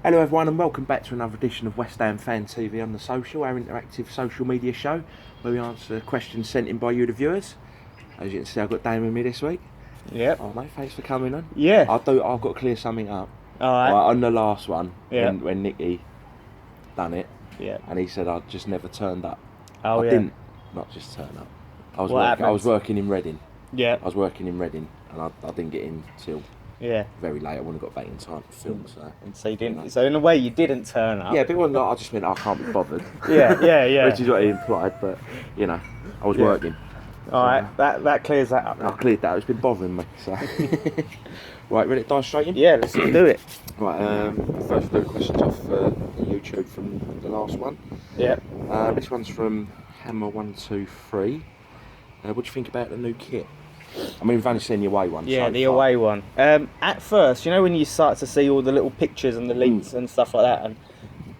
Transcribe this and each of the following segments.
Hello everyone and welcome back to another edition of West Ham Fan TV on the Social, our interactive social media show where we answer questions sent in by you the viewers. As you can see, I've got Dan with me this week. Yep. Oh mate, thanks for coming on. Yeah. I've got to clear something up. Alright. On the last one, Yeah. when Nicky done it, Yeah. and he said I just never turned up. Oh, I yeah. didn't not just turn up. I was working in Reading. Yeah. I was working in Reading and I didn't get in till very late. I wouldn't have got back in time to film, so. And so you didn't. So in a way, you didn't turn up. Yeah, but it wasn't like I just went, I can't be bothered. Yeah. Which is what he implied, but I was working. Alright, that clears that up. I cleared that. It's been bothering me. So, right, ready to dive straight in? Yeah, let's do it. Right, first few questions off YouTube from the last one. Yeah. This one's from Hammer123. What do you think about the new kit? I mean, we've only seen the away one. Yeah, so the far. away one. At first, you know when you start to see all the little pictures and the links and stuff like that, and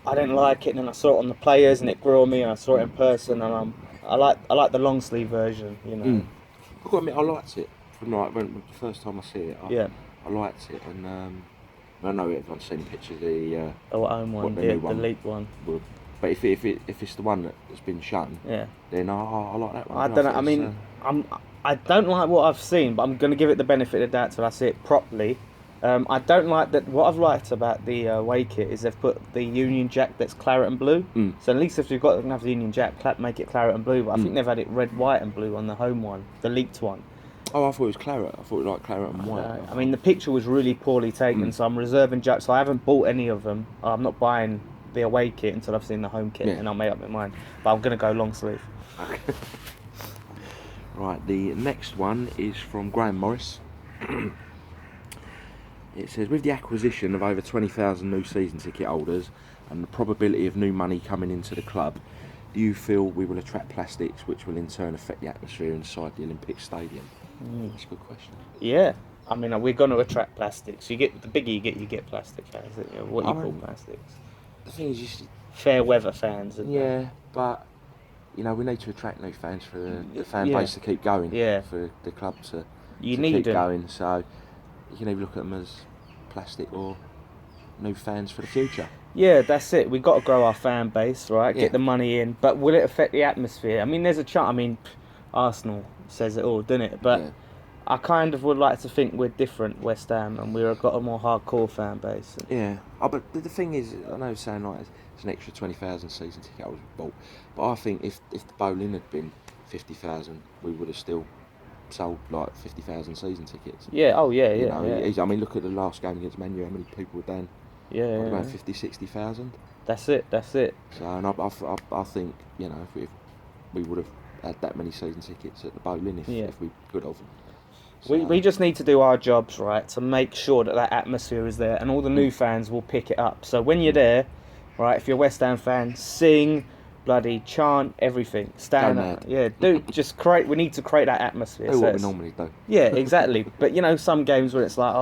I didn't like it, and then I saw it on the players, and it grew on me, and I saw it in person, and I like the long sleeve version, you know. I've got to admit, I liked it from when the first time I see it. I liked it, and I know everyone's seen pictures of the home one, the new the leaked one. But if it's the one that's been shown, then I like that one. I don't know. I mean, I don't like what I've seen, but I'm going to give it the benefit of the doubt till I see it properly. I don't like that. What I've liked about the away kit is they've put the Union Jack that's claret and blue. So at least if you've got to have the Union Jack, make it claret and blue. But I think they've had it red, white, and blue on the home one, the leaked one. Oh, I thought it was claret. I thought it was like claret and white. I mean, the picture was really poorly taken, so I'm reserving Jack. So I haven't bought any of them. I'm not buying the away kit until I've seen the home kit, and I'll make up my mind. But I'm going to go long sleeve. Right, the next one is from Graham Morris. It says, with the acquisition of over 20,000 new season ticket holders and the probability of new money coming into the club, do you feel we will attract plastics which will in turn affect the atmosphere inside the Olympic Stadium? That's a good question. Yeah. I mean, we're going to attract plastics. The bigger you get plastic fans. What you call plastics. The thing is, fair weather fans. But we need to attract new fans for the fan base to keep going. Yeah. For the club to keep going. So you can either look at them as plastic or new fans for the future. Yeah, that's it. We've got to grow our fan base, right? Get the money in. But will it affect the atmosphere? I mean, there's a chance. I mean, Arsenal says it all, doesn't it? But I kind of would like to think we're different, West Ham, and we've got a more hardcore fan base. Yeah. But the thing is, I know it's saying like it's an extra 20,000 season ticket I was bought, but I think if the bowling had been 50,000, we would have still sold like 50,000 season tickets. Yeah. Oh yeah. I mean, look at the last game against Man U. How many people were down? Around 50, 60,000. That's it. So, and I think if we would have had that many season tickets at the bowling if we could have. So, we just need to do our jobs right to make sure that atmosphere is there, and all the new fans will pick it up. So when you're there, right, if you're a West Ham fan, sing, bloody chant, everything, stand up, just create. We need to create that atmosphere. Do what we normally do. Yeah, exactly. But some games where it's like,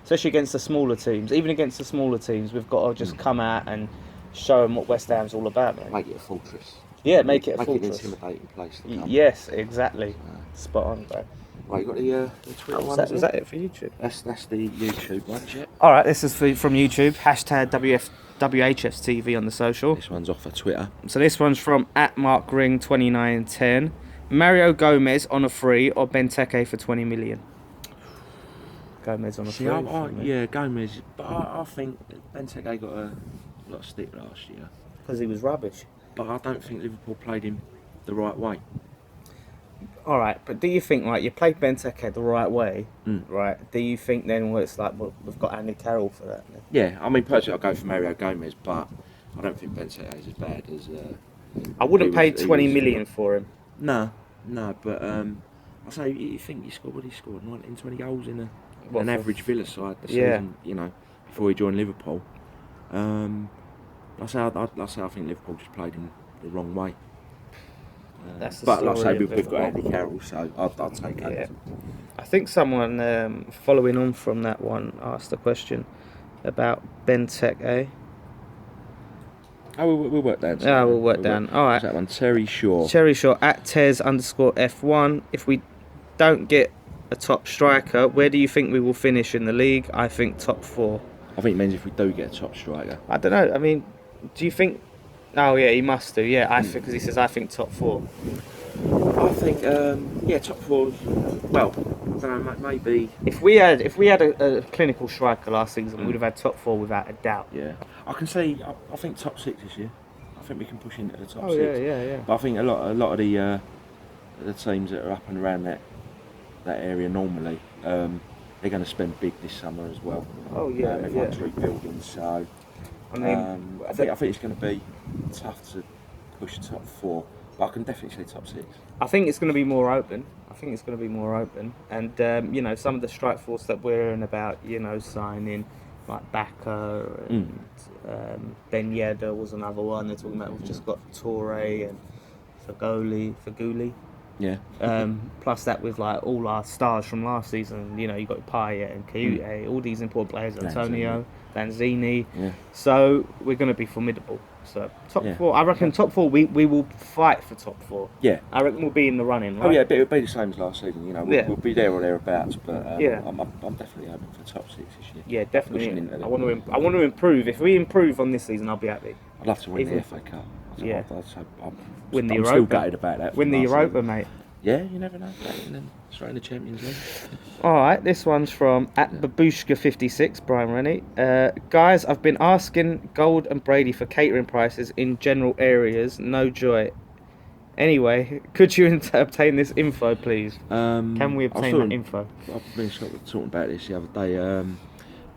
especially against the smaller teams, even against the smaller teams, we've got to just come out and show them what West Ham's all about, man. Make it a fortress. Yeah, make it a fortress. Make it an intimidating place to come. Yes, exactly. Spot on, bro. Right, you got the Twitter one? Was that it for YouTube? That's the YouTube one, yeah. Alright, this is from YouTube. Hashtag WHFTV on the social. This one's off of Twitter. So this one's from @MarkRing2910. Mario Gomez on a free or Benteke for 20 million? Gomez on a free. Gomez. But I think Benteke got a lot of stick last year. Because he was rubbish. But I don't think Liverpool played him the right way. Alright, but do you think, you played Benteke the right way, right? Do you think then it's like, we've got Andy Carroll for that? Then? Yeah, I mean, personally, I'll go for Mario Gomez, but I don't think Benteke is as bad as... I wouldn't pay 20 million for him. No, but I say, you think he scored 19, 20 goals in an average Villa side this season, before he joined Liverpool. I think Liverpool just played him the wrong way. But like I say, we've got Andy Carroll, so I'll take it. Yeah. I think someone following on from that one asked a question about Benteke. Oh, we'll work down. Yeah, we'll work down. All right. That one, Terry Shaw. Terry Shaw @Tez_F1. If we don't get a top striker, where do you think we will finish in the league? I think top 4. I think it means if we do get a top striker. I don't know. I mean, do you think? Oh yeah, he must do. Yeah, I think because he says I think top 4. I think, top 4. Well, I don't know, maybe. If we had a clinical striker last season, we'd have had top 4 without a doubt. Yeah, I can say I think top 6 this year. I think we can push into the top 6. Yeah. But I think a lot of the teams that are up and around that area normally, they're going to spend big this summer as well. Oh yeah, everyone's rebuilding, so I mean, I think it's going to be tough to push top 4, but I can definitely say top 6. I think it's going to be more open. And some of the strike force that we're in about, signing like Baka and Ben Yedder was another one. They're talking about we've just got Torre and Faguli. Yeah. Plus that with like all our stars from last season. You got Payet and Kayute, all these important players, Antonio, Lanzini. Yeah. So we're going to be formidable. So top 4, I reckon top 4 we will fight for top 4. Yeah. I reckon we'll be in the running. Right? Oh yeah, but it'll be the same as last season. We'll be there or thereabouts. But I'm definitely hoping for top 6 this year. Yeah, definitely. I want to improve. If we improve on this season, I'll be happy. I'd love to win the FA Cup. Win the I'm Europa. still gutted about that. Win the Europa, mate. Yeah, you never know. And then straight in the Champions League. All right, this one's from @Babushka56, Brian Rennie. Guys, I've been asking Gold and Brady for catering prices in general areas. No joy. Anyway, could you obtain this info, please? Can we obtain that info? I've been talking about this the other day.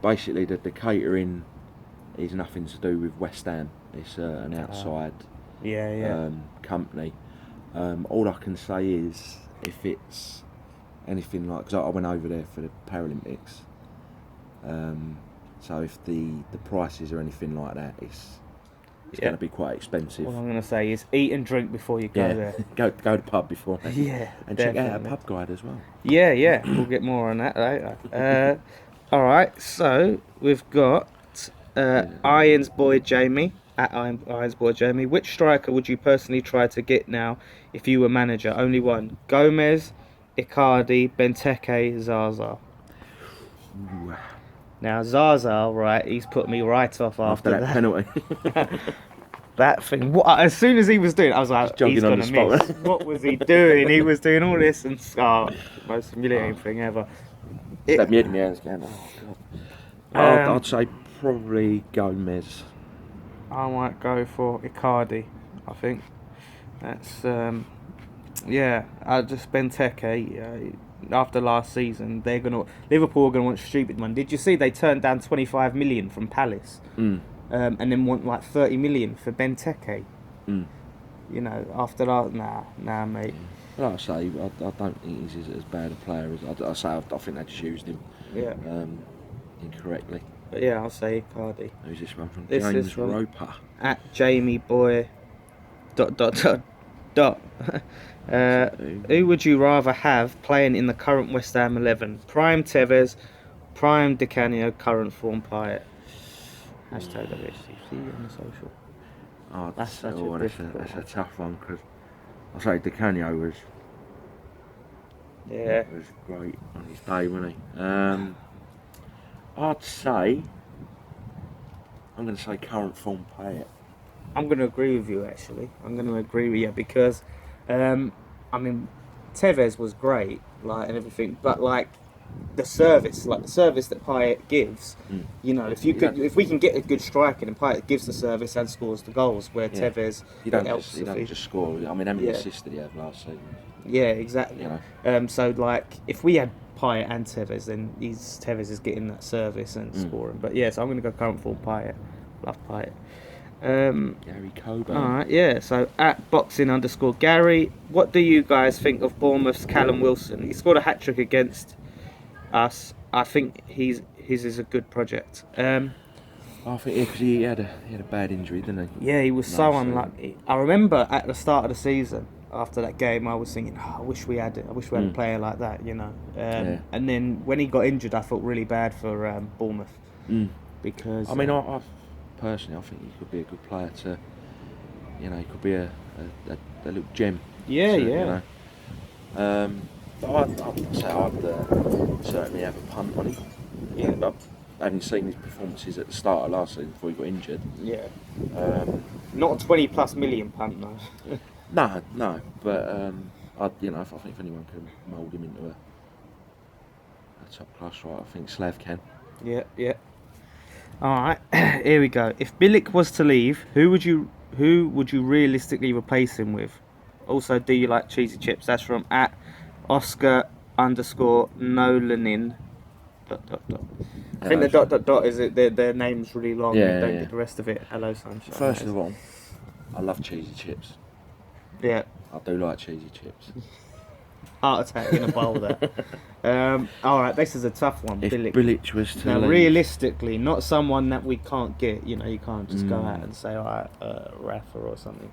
Basically, the catering is nothing to do with West Ham. It's an outside company. All I can say is if it's anything like, because I went over there for the Paralympics, so if the prices are anything like that, it's going to be quite expensive. What I'm going to say is eat and drink before you go there. go to the pub before. Yeah, and definitely. check out a pub guide as well. Yeah, we'll get more on that later. All right, so we've got Irons Boy Jamie. Irons Boy Jamie. Which striker would you personally try to get now if you were manager? Only one. Gomez, Icardi, Benteke, Zaza. Ooh. Now Zaza, right, he's put me right off after that penalty. That thing. As soon as he was doing it, I was like, he's going to miss. What was he doing? He was doing all this and most humiliating thing ever. That made me hands again. Oh God. I'd say probably Gomez. I might go for Icardi. I think that's I'll just Benteke. After last season, Liverpool are gonna want stupid money. Did you see they turned down 25 million from Palace, and then want like 30 million for Benteke? After that, nah, mate. Like I say, I don't think he's as bad a player as I think they just used him incorrectly. But yeah, I'll say Icardi. Who's this one from? This James is from Roper. @Jamie Boy. ... Who would you rather have playing in the current West Ham 11? Prime Tevez, Prime Di Canio, current form Payet. #WHCC on the social. Oh, that's a tough one because I say Di Canio was great on his day, wasn't he? I'd say I'm going to say current form Payet. I'm going to agree with you actually. Because Tevez was great, and everything, but the service that Payet gives, if we can get a good striker and Payet gives the service and scores the goals, where Tevez helps. You don't just score. I mean, how many assists did he have last season? Yeah, exactly. So if we had Payet and Tevez, then Tevez is getting that service and scoring. But so I'm going to go current form Payet. Love Payet. Gary Coburn. Alright, yeah, so @boxing_Gary, what do you guys think of Bournemouth's Callum Wilson? He scored a hat-trick against us. I think his is a good project. I think because he had a bad injury, didn't he? Yeah, he was so unlucky. I remember at the start of the season, after that game, I was thinking, I wish we had a player like that, And then when he got injured, I felt really bad for Bournemouth. Because I personally, I think he could be a good player to, he could be a little gem. Yeah. But I'd say I'd certainly have a punt on him. Yeah. having seen his performances at the start of last season before he got injured. Yeah. Um, Not a 20+ million punt though. no, but I think if anyone can mould him into a top class striker, I think Slav can. Yeah. All right, here we go. If Bilic was to leave, who would you realistically replace him with? Also, do you like cheesy chips? That's from @Oscar_Nolanin. ... I think the ... is it. Their name's really long. Yeah, and don't yeah. get the rest of it. Hello, sunshine. First of all, I love cheesy chips. Yeah. I do like cheesy chips. Heart attack in a bowl there. All right, this is a tough one. If Bilic. Bilic was to Now, leave, realistically, not someone that we can't get. You know, you can't just go out and say, all right, Rafa or something.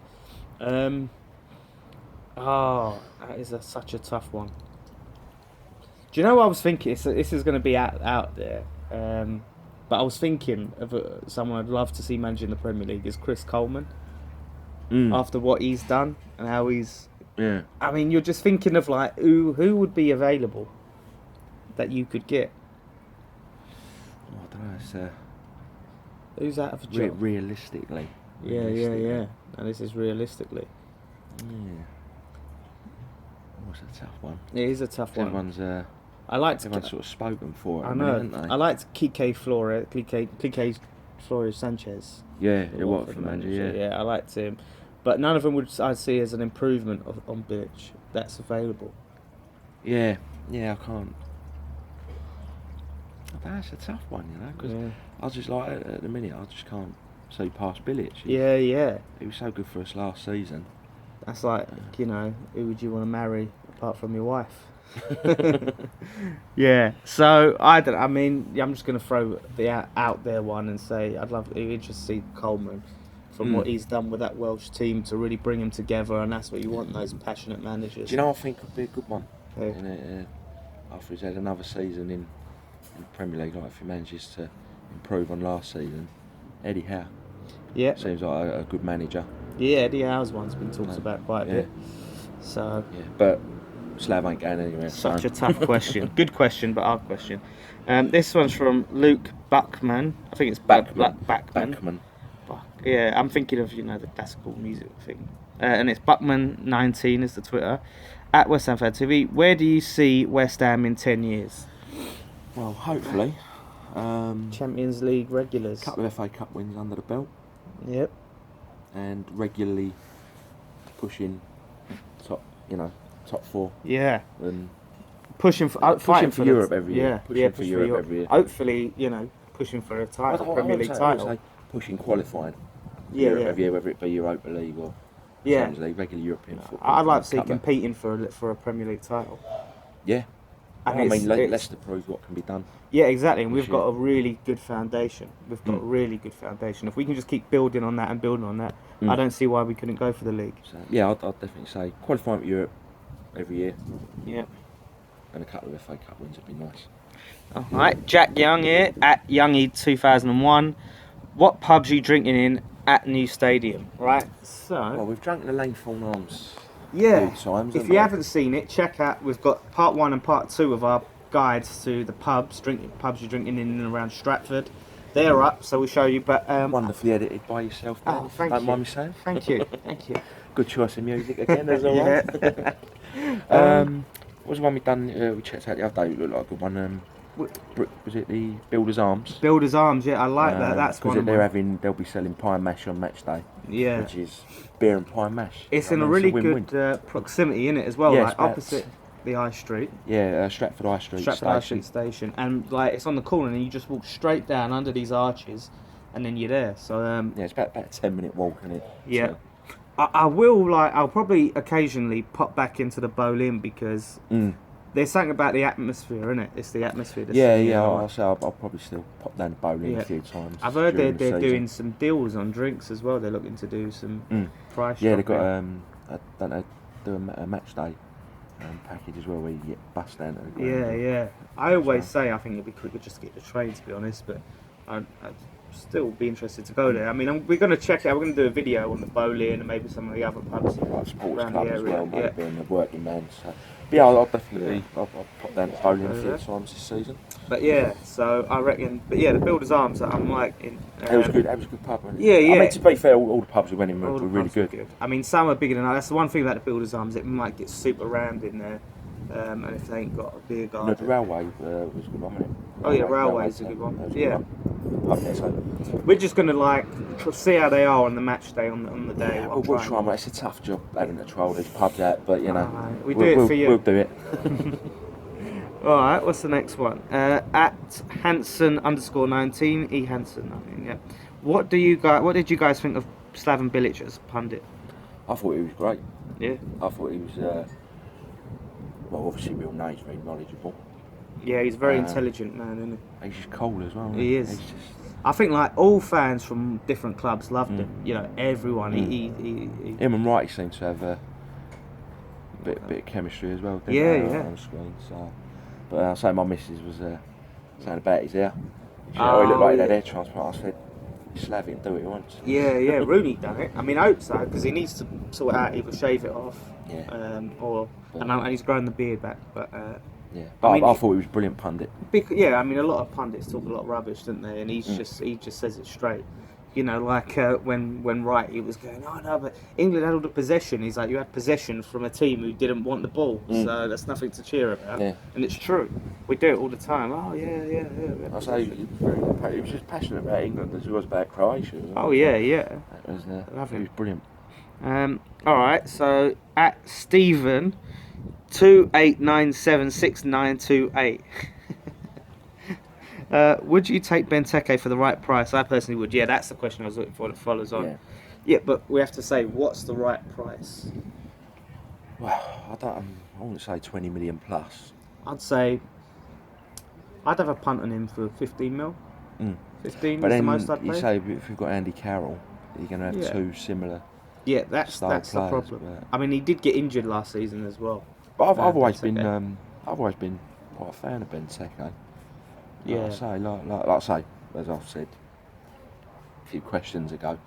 That is such a tough one. Do you know what I was thinking? This is going to be out there. But I was thinking of someone I'd love to see managing the Premier League is Chris Coleman. After what he's done and how he's... Yeah. I mean, you're just thinking of like who would be available that you could get. I don't know. It's, Who's out of a job? realistically. Yeah. And this is realistically. Yeah. What's a tough one? It is a tough one. Everyone's Everyone's sort of spoken for it. I know. Haven't they? I liked Quique Flores Sanchez. Yeah, the it was Watford for manager. Yeah. I liked him, but none of them would I see as an improvement on Bilic that's available. Yeah. I can't. That's a tough one, because I just like at the minute I just can't see past Bilic. Yeah. He was so good for us last season. That's like who would you want to marry apart from your wife? Yeah. So I'm just going to throw the out there one and say it'd be interesting to see Coleman from what he's done with that Welsh team to really bring them together, and that's what you want, those passionate managers. Do you know I think would be a good one? Who? After he's had another season in the Premier League, like if he manages to improve on last season, Eddie Howe. Yeah. Seems like a good manager. Yeah, Eddie Howe's one's been talked about quite a bit. So. Yeah, but Slav ain't going anywhere. Such a tough question. Good question, but hard question. This one's from Luke Buckman. I think it's Backman. Yeah, I'm thinking of the classical music thing. And it's Buckman19 is the Twitter. @West Ham Fan TV. Where do you see West Ham in 10 years? Well, hopefully. Champions League regulars. A couple of FA Cup wins under the belt. Yep. And regularly pushing top four. Yeah. And pushing for Europe every year. Yeah. Pushing for Europe every year. Hopefully, pushing for a title, Premier League title. Say pushing qualifying. Yeah. Every year, whether it be Europa League or Champions League, regular European football. I'd like to see competing for a Premier League title. Yeah. And Leicester prove what can be done. Yeah, exactly. And we've got a really good foundation. If we can just keep building on that, I don't see why we couldn't go for the league. So, yeah, I'd definitely say qualifying for Europe every year. Yeah. And a couple of FA Cup wins would be nice. All right, Jack Young here @Youngie2001. What pubs are you drinking in at New Stadium? Right. So. Well, we've drunk the Lanethorn Arms. Yeah. Times, if you haven't seen it, check out. We've got part 1 and part 2 of our guides to the pubs you're drinking in and around Stratford. They're up, so we'll show you. But wonderfully edited by yourself. Oh, thank Don't you. mind me saying. Thank you. Good choice of music again, as always. What was the one we done? We checked out the other day. It looked like a good one. Was it the Builders Arms? Builders Arms, yeah, I like that. That's one. Because they'll be selling pie and mash on match day. Yeah. Which is beer and pie and mash. It's in a really good proximity in it as well, like opposite the High Street. Yeah, Stratford High Street Station, and like it's on the corner, and you just walk straight down under these arches, and then you're there. So yeah, it's about a 10-minute walk, isn't it? Yeah. So. I'll probably occasionally pop back into the Boleyn because there's something about the atmosphere, isn't it? It's the atmosphere. I'll probably still pop down the Boleyn a few times. I've heard they're doing some deals on drinks as well. They're looking to do some price. Yeah, they've got do a match day package as well where you get bus down to the ground. I always say I think it'd be quicker just to get the train, to be honest, but still be interested to go there. I mean, we're going to check it out. We're going to do a video on the bowling and maybe some of the other pubs Like sports around club the as area. well, maybe Yeah. being a working man. So, but yeah, I'll definitely I'll pop down to bowling a few times this season. But yeah, so I reckon. But yeah, the Builders Arms that I'm liking. It was good. It was a good pub. Wasn't it? Yeah, yeah. I mean, to be fair, all the pubs we went in were All the really pubs were good. I mean, some are bigger than others. That's the one thing about the Builders Arms. It might get super rammed in there, and if they ain't got a beer No, garden. the Railway was a good one, wasn't it? Oh yeah, Railway's a good one. That was a Yeah. good one. Pub there, so. We're just gonna see how they are on the match day on the day. Yeah, we'll try, mate. It's a tough job having to troll these pubs out, but you know, we do it for you. We'll do it. All right, what's the next one? At Hanson_19, E Hanson. I mean, yeah. What did you guys think of Slabin Bilic as pundit? I thought he was great. Yeah. I thought he was. Well, obviously, we all know he's very knowledgeable. Yeah, he's a very intelligent man, isn't he? He's just cool as well. He is. I think like all fans from different clubs loved him. You know, everyone. He Him and Wrighty seem to have a bit of chemistry as well. Didn't Yeah, they, yeah. On screen, so. But I say my missus was saying about his hair. She said, he looked like he had hair transplant. I said, Slabin, do it once. Yeah, Rooney done it. I mean, I hope so because he needs to sort out either shave it off, or and he's grown the beard back. But yeah, but I thought he was a brilliant pundit. Yeah, I mean, a lot of pundits talk a lot of rubbish, don't they? And he just says it straight. You know, like when Wright, he was going, oh no, but England had all the possession. He's like, you had possession from a team who didn't want the ball, so that's nothing to cheer about. Yeah. And it's true. We do it all the time. Oh yeah. I say he was just passionate about England as he was about Croatia. Oh yeah. It was, he was brilliant. All right, so at Stephen 28976928. Would you take Benteke for the right price? I personally would. Yeah, that's the question I was looking for that follows on. Yeah, but we have to say, what's the right price? Well, I wouldn't say 20 million plus. I'd say I'd have a punt on him for 15 mil. 15 but is then the most I'd pay. You say if you've got Andy Carroll, you're going to have two similar. Yeah, that's the problem. I mean, he did get injured last season as well. But I've always been quite a fan of Benteke. Yeah. Like I say, as I've said a few questions ago,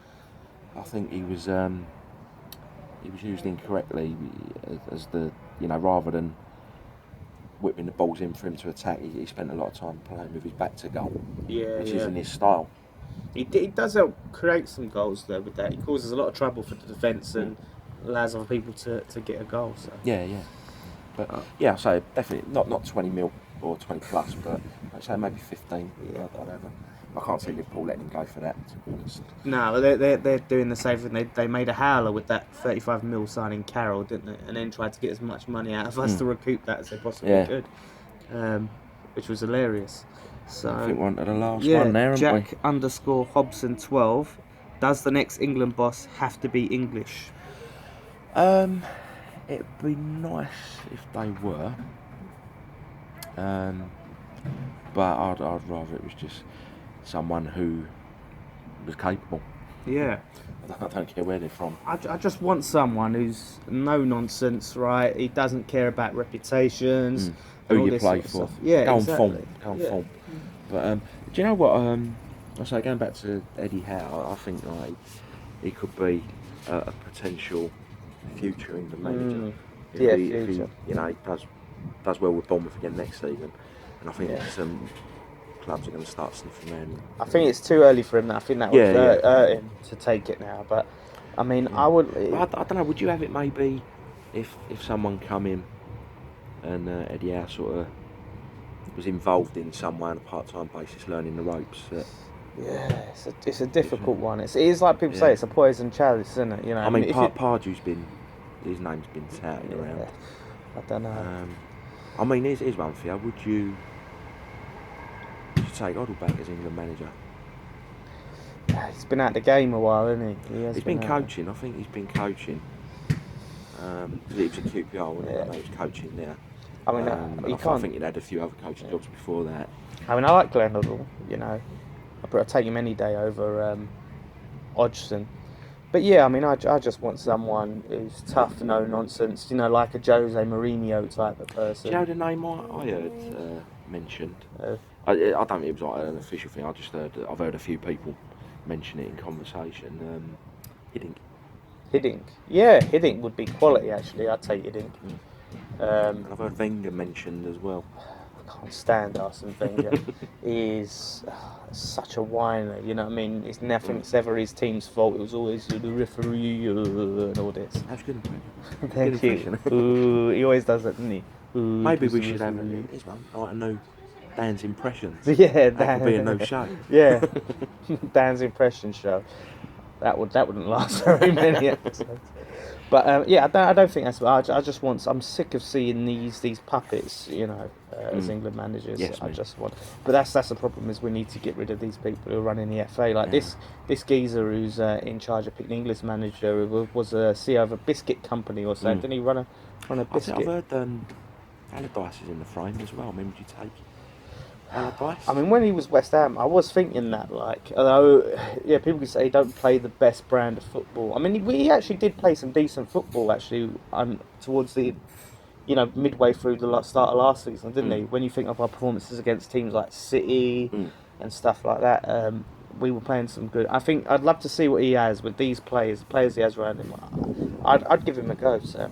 I think he was used incorrectly as the rather than whipping the balls in for him to attack, he spent a lot of time playing with his back to goal, which isn't his style. He does help create some goals though with that. He causes a lot of trouble for the defence and allows other people to get a goal. So. Yeah. But I say definitely not 20 mil or 20 plus, but I'd say maybe 15. Yeah. I can't see Liverpool letting him go for that, to be honest. No, they're doing the same thing. They made a howler with that 35 mil signing Carroll, didn't they? And then tried to get as much money out of us to recoup that as they possibly could, which was hilarious. So I think we're on to the last one there, haven't we? Jack_Hobson12. Does the next England boss have to be English? It'd be nice if they were. But I'd rather it was just someone who was capable. Yeah. I don't care where they're from. I just want someone who's no nonsense, right? He doesn't care about reputations. Who you play for. Yeah, Go exactly. on form. But do you know what? I say going back to Eddie Howe, I think like he could be a potential future England manager. If he does well with Bournemouth again next season, and I think some clubs are going to start sniffing around. I think it's too early for him. I think that would hurt him to take it now. But I mean, I would. I don't know. Would you have it maybe if someone come in and Eddie Howe sort of was involved in some way on a part-time basis, learning the ropes? It's a difficult one. It is like people say, it's a poison chalice, isn't it? You know. I mean, Pardew's his name's been touted around. I don't know. I mean, here's one for you. Would you take Oddle back as England manager? He's been out the game a while, hasn't he? He's been coaching. I think he's been coaching. He was at QPR, wasn't he? I know he was coaching there. I mean, I think he'd had a few other coaching jobs before that. I mean, I like Glenn Hoddle, you know. I'd take him any day over Hodgson. But yeah, I mean, I just want someone who's tough, no nonsense, you know, like a Jose Mourinho type of person. Do you know the name I heard mentioned? I don't think it was like an official thing. I've heard a few people mention it in conversation. Hiddink. Hiddink. Yeah, Hiddink would be quality actually. I'd take Hiddink. And I've heard Wenger mentioned as well. I can't stand Arsene Wenger. He's such a whiner, you know what I mean? It's nothing's ever his team's fault. It was always the referee and all this. That's good. Thank you. Ooh, he always does that, doesn't he? Ooh, Maybe we should have this one, like a new Dan's impressions. Yeah, that could be a new show. Yeah, Dan's impression show. That wouldn't last very many episodes. But yeah, I don't think that's. I just want. I'm sick of seeing these puppets, you know, as England managers. Yes, I just want. But that's the problem, is we need to get rid of these people who are running the FA. Like this geezer who's in charge of picking English manager was a CEO of a biscuit company or so. Didn't he run a biscuit? I've heard Allardyce is in the frame as well. I mean, would you take Allardyce? I mean, when he was West Ham, I was thinking that, like, although, yeah, people could say he don't play the best brand of football. I mean, he actually did play some decent football, actually, towards the, you know, midway through the start of last season, didn't he? When you think of our performances against teams like City and stuff like that, we were playing some good. I think I'd love to see what he has with these players he has around him. I'd give him a go, so.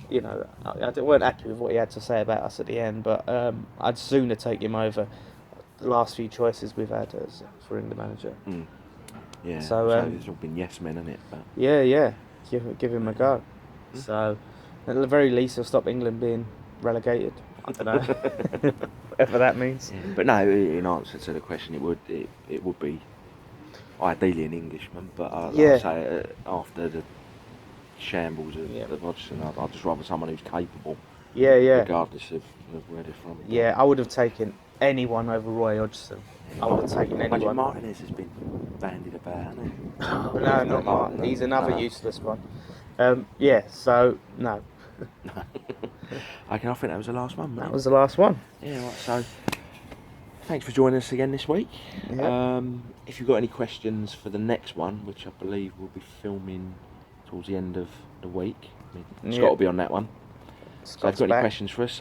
You know, I weren't happy with what he had to say about us at the end, but I'd sooner take him over the last few choices we've had for England manager. Yeah, so it's all been yes men, hasn't it? But yeah, give him a go. So at the very least, he'll stop England being relegated. I don't know, whatever that means. Yeah. But no, in answer to the question, it would be ideally an Englishman, but I'd say after the shambles of Hodgson, I'd just rather someone who's capable. Yeah. Regardless of where they're from. Yeah, I would have taken anyone over Roy Hodgson. I would have taken anyone. Martinez has been bandied about, hasn't he? Oh, no, not Martin. He's another useless one. Yeah, so no. Okay, I think that was the last one, mate. That was the last one. Yeah, right, so thanks for joining us again this week. Yeah. If you've got any questions for the next one, which I believe we'll be filming towards the end of the week, Scott will be on that one. So if you've got any questions for us,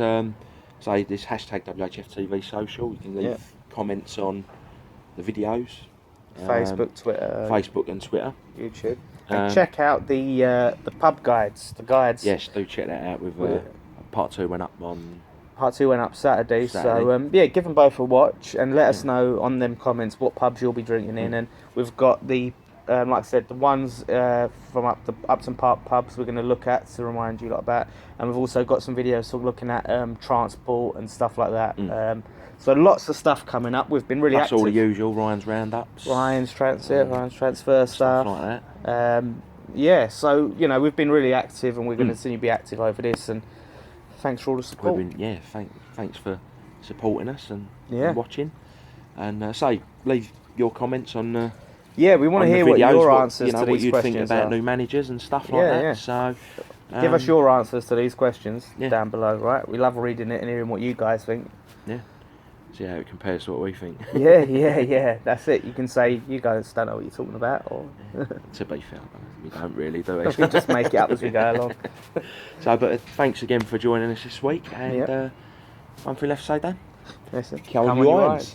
say this hashtag WHFTV social. You can leave comments on the videos. Facebook, Twitter. Facebook and Twitter. YouTube. And check out the pub guides. The guides. Yes, do check that out. With part 2 went up on. Part 2 went up Saturday. So give them both a watch and let us know on them comments what pubs you'll be drinking in. And we've got the like I said, the ones from Upton Park pubs we're going to look at to remind you lot about, and we've also got some videos sort of looking at transport and stuff like that. So lots of stuff coming up. We've been really active. That's all the usual, Ryan's roundups, Ryan's transfer stuff like that. Yeah, so you know we've been really active, and we're going to continue to be active over this. And thanks for all the support. Thanks for supporting us and watching. And leave your comments on. Yeah, we want to hear what your answers to these what you'd questions think about are. new managers and stuff like that. Yeah. So, give us your answers to these questions down below, right? We love reading it and hearing what you guys think. Yeah. See how it compares to what we think. Yeah. That's it. You can say you guys don't know what you're talking about, or to be fair, we don't really do it. We just make it up as we go along. So, but thanks again for joining us this week. And one thing left to say, Dan. Listen, come on your eyes.